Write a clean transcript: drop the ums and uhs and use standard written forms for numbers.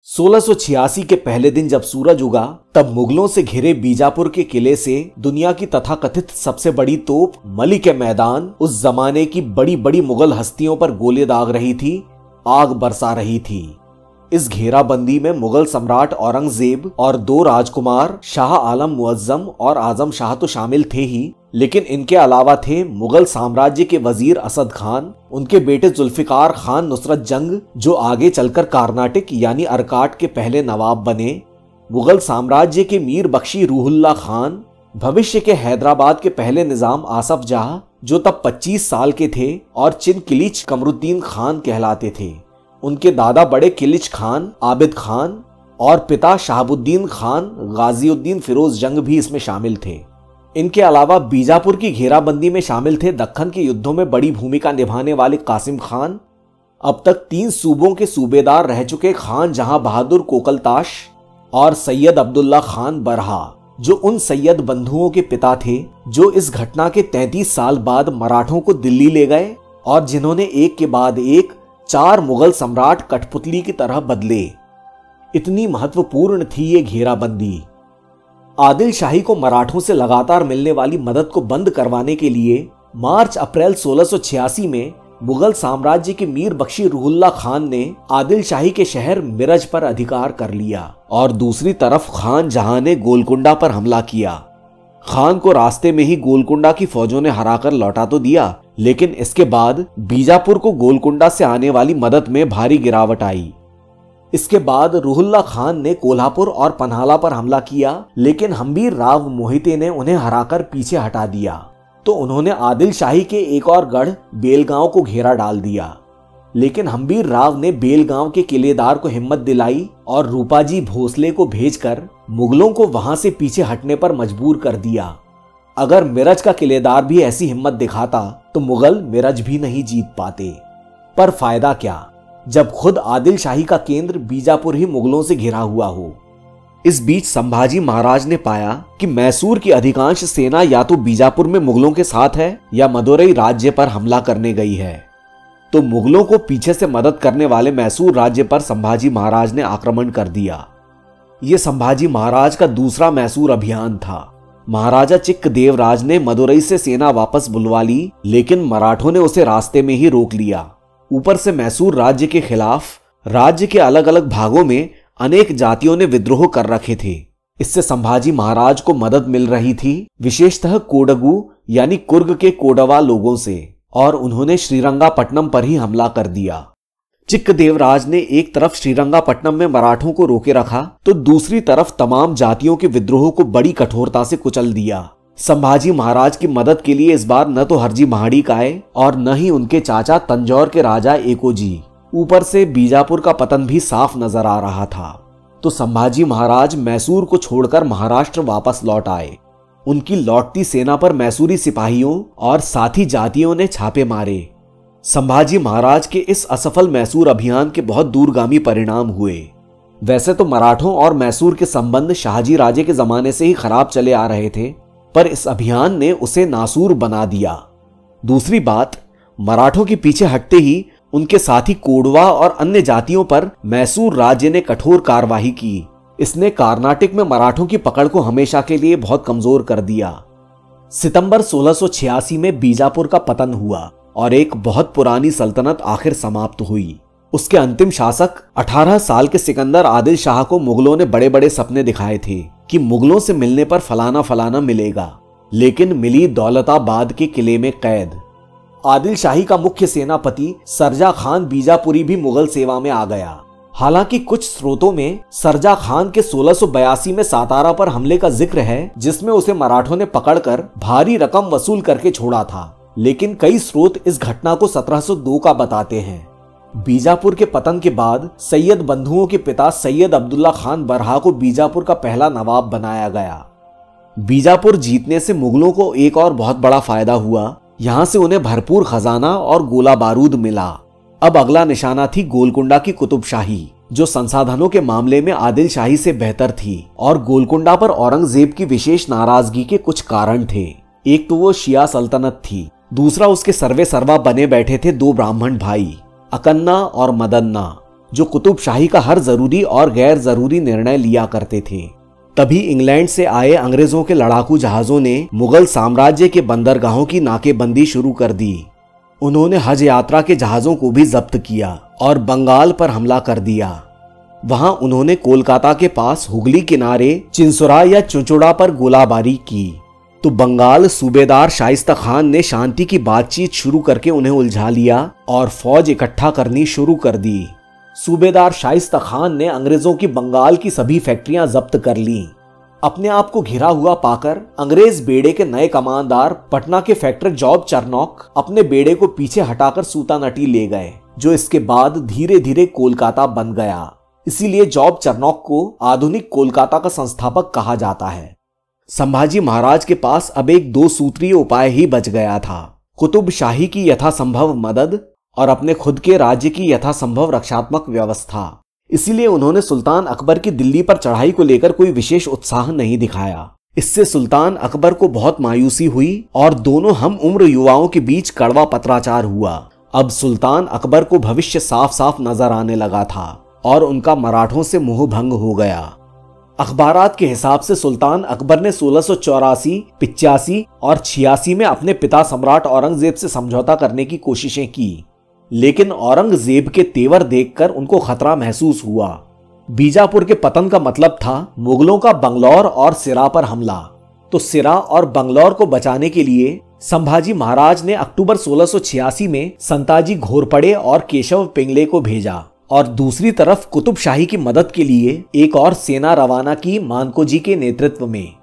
1686 के पहले दिन जब सूरज उगा तब मुगलों से घिरे बीजापुर के किले से दुनिया की तथाकथित सबसे बड़ी तोप मलिक-ए-मैदान उस जमाने की बड़ी बड़ी मुगल हस्तियों पर गोले दाग रही थी, आग बरसा रही थी। इस घेराबंदी में मुगल सम्राट औरंगजेब और दो राजकुमार शाह आलम मुअज्जम और आजम शाह तो शामिल थे ही, लेकिन इनके अलावा थे मुगल साम्राज्य के वजीर असद खान, उनके बेटे जुल्फिकार खान नुसरत जंग जो आगे चलकर कर्नाटक यानी अरकाट के पहले नवाब बने, मुगल साम्राज्य के मीर बख्शी रूहुल्लाह खान, भविष्य के हैदराबाद के पहले निजाम आसफ जाह जो तब 25 साल के थे और चिन किलिच कमरुद्दीन खान कहलाते थे, उनके दादा बड़े किलिच खान आबिद खान और पिता शहाबुद्दीन खान गाजिउद्दीन फिरोज जंग भी इसमें शामिल थे। इनके अलावा बीजापुर की घेराबंदी में शामिल थे दक्खन के युद्धों में बड़ी भूमिका निभाने वाले कासिम खान, अब तक 3 सूबों के सूबेदार रह चुके खान जहां बहादुर कोकलताश और सैयद अब्दुल्ला खान बरहा जो उन सैयद बंधुओं के पिता थे जो इस घटना के 33 साल बाद मराठों को दिल्ली ले गए और जिन्होंने एक के बाद एक 4 मुगल सम्राट कठपुतली की तरह बदले। इतनी महत्वपूर्ण थी ये घेराबंदी। आदिल शाही को मराठों से लगातार मिलने वाली मदद को बंद करवाने के लिए मार्च अप्रैल 1686 में मुगल साम्राज्य के मीर बख्शी रूहुल्लाह खान ने आदिल शाही के शहर मिरज पर अधिकार कर लिया और दूसरी तरफ खान जहां ने गोलकुंडा पर हमला किया। खान को रास्ते में ही गोलकुंडा की फौजों ने हराकर लौटा तो दिया, लेकिन इसके बाद बीजापुर को गोलकुंडा से आने वाली मदद में भारी गिरावट आई। इसके बाद रूहुल्लाह खान ने कोल्हापुर और पन्हाला पर हमला किया, लेकिन हम्बीर राव मोहिते ने उन्हें हराकर पीछे हटा दिया, तो उन्होंने आदिल शाही के एक और गढ़ बेलगांव को घेरा डाल दिया। लेकिन हम्बीर राव ने बेलगांव के किलेदार को हिम्मत दिलाई और रूपाजी भोसले को भेजकर मुगलों को वहां से पीछे हटने पर मजबूर कर दिया। अगर मिरज का किलेदार भी ऐसी हिम्मत दिखाता तो मुगल मिरज भी नहीं जीत पाते। पर फायदा क्या जब खुद आदिल शाही का केंद्र बीजापुर ही मुगलों से घिरा हुआ हो। इस बीच संभाजी महाराज ने पाया कि मैसूर की अधिकांश सेना या तो बीजापुर में मुगलों के साथ है या मदुरई राज्य पर हमला करने गई है, तो मुगलों को पीछे से मदद करने वाले मैसूर राज्य पर संभाजी महाराज ने आक्रमण कर दिया। यह संभाजी महाराज का दूसरा मैसूर अभियान था। महाराजा चिक्कदेवराज ने मदुरई से सेना वापस बुलवा ली, लेकिन मराठों ने उसे रास्ते में ही रोक लिया। ऊपर से मैसूर राज्य के खिलाफ राज्य के अलग अलग भागों में अनेक जातियों ने विद्रोह कर रखे थे। इससे संभाजी महाराज को मदद मिल रही थी, विशेषतः कोडगु यानी कुर्ग के कोडवा लोगों से, और उन्होंने श्रीरंगापट्टनम पर ही हमला कर दिया। चिक्कदेवराज ने एक तरफ श्रीरंगापट्टनम में मराठों को रोके रखा तो दूसरी तरफ तमाम जातियों के विद्रोह को बड़ी कठोरता से कुचल दिया। संभाजी महाराज की मदद के लिए इस बार न तो हरजी महाडिक आए और न ही उनके चाचा तंजौर के राजा एकोजी। ऊपर से बीजापुर का पतन भी साफ नजर आ रहा था, तो संभाजी महाराज मैसूर को छोड़कर महाराष्ट्र वापस लौट आए। उनकी लौटती सेना पर मैसूरी सिपाहियों और साथी जातियों ने छापे मारे। संभाजी महाराज के इस असफल मैसूर अभियान के बहुत दूरगामी परिणाम हुए। वैसे तो मराठों और मैसूर के संबंध शाहजी राजे के जमाने से ही खराब चले आ रहे थे, पर इस अभियान ने उसे नासूर बना दिया। दूसरी बात, मराठों के पीछे हटते ही उनके साथी कोडवा और अन्य जातियों पर मैसूर राज्य ने कठोर कार्रवाई की। इसने कर्नाटक में मराठों की पकड़ को हमेशा के लिए बहुत कमजोर कर दिया। सितंबर 1686 में बीजापुर का पतन हुआ और एक बहुत पुरानी सल्तनत आखिर समाप्त हुई। उसके अंतिम शासक 18 साल के सिकंदर आदिल शाह को मुगलों ने बड़े बड़े सपने दिखाए थे कि मुगलों से मिलने पर फलाना फलाना मिलेगा, लेकिन मिली दौलताबाद के किले में कैद। आदिल शाही का मुख्य सेनापति सरजा खान बीजापुरी भी मुगल सेवा में आ गया। हालांकि कुछ स्रोतों में सरजा खान के 1682 में सातारा पर हमले का जिक्र है, जिसमें उसे मराठों ने पकड़कर भारी रकम वसूल करके छोड़ा था, लेकिन कई स्रोत इस घटना को 1702 का बताते हैं। बीजापुर के पतन के बाद सैयद बंधुओं के पिता सैयद अब्दुल्ला खान बरहा को बीजापुर का पहला नवाब बनाया गया। बीजापुर जीतने से मुगलों को एक और बहुत बड़ा फायदा हुआ। यहां से उन्हें भरपूर खजाना और गोला बारूद मिला। अब अगला निशाना थी गोलकुंडा की कुतुबशाही, जो संसाधनों के मामले में आदिल शाही से बेहतर थी, और गोलकुंडा पर औरंगजेब की विशेष नाराजगी के कुछ कारण थे। एक तो वो शिया सल्तनत थी, दूसरा उसके सर्वे सर्वा बने बैठे थे 2 ब्राह्मण भाई, अकन्ना और मदन्ना। जो कुतुब शाही का हर जरूरी और गैर जरूरी निर्णय लिया करते थे। तभी इंग्लैंड से आए अंग्रेजों के लड़ाकू जहाजों ने मुगल साम्राज्य के बंदरगाहों की नाकेबंदी शुरू कर दी। उन्होंने हज यात्रा के जहाजों को भी जब्त किया और बंगाल पर हमला कर दिया। वहां उन्होंने कोलकाता के पास हुगली किनारे चिंसुरा या चुचुड़ा पर गोलाबारी की। तो बंगाल सूबेदार शाइस्ता खान ने शांति की बातचीत शुरू करके उन्हें उलझा लिया और फौज इकट्ठा करनी शुरू कर दी। सूबेदार शाइस्ता खान ने अंग्रेजों की बंगाल की सभी फैक्ट्रियां जब्त कर लीं। अपने आप को घिरा हुआ पाकर अंग्रेज बेड़े के नए कमांडर पटना के फैक्टर जॉब चरनॉक अपने बेड़े को पीछे हटाकर सूतानटी ले गए, जो इसके बाद धीरे धीरे कोलकाता बन गया। इसीलिए जॉब चरनॉक को आधुनिक कोलकाता का संस्थापक कहा जाता है। संभाजी महाराज के पास अब एक 2 सूत्रीय उपाय ही बच गया था, कुतुब शाही की यथासंभव मदद और अपने खुद के राज्य की यथासंभव रक्षात्मक व्यवस्था। इसीलिए उन्होंने सुल्तान अकबर की दिल्ली पर चढ़ाई को लेकर कोई विशेष उत्साह नहीं दिखाया। इससे सुल्तान अकबर को बहुत मायूसी हुई और दोनों हम उम्र युवाओं के बीच कड़वा पत्राचार हुआ। अब सुल्तान अकबर को भविष्य साफ साफ नजर आने लगा था और उनका मराठों से मोह भंग हो गया। अखबारात के हिसाब से सुल्तान अकबर ने 1684, 85 और 86 में अपने पिता सम्राट औरंगजेब से समझौता करने की कोशिशें की, लेकिन औरंगजेब के तेवर देखकर उनको खतरा महसूस हुआ। बीजापुर के पतन का मतलब था मुगलों का बंगलौर और सिरा पर हमला। तो सिरा और बंगलौर को बचाने के लिए संभाजी महाराज ने अक्टूबर 1686 में संताजी घोरपड़े और केशव पिंगले को भेजा और दूसरी तरफ कुतुब शाही की मदद के लिए एक और सेना रवाना की मानकोजी के नेतृत्व में।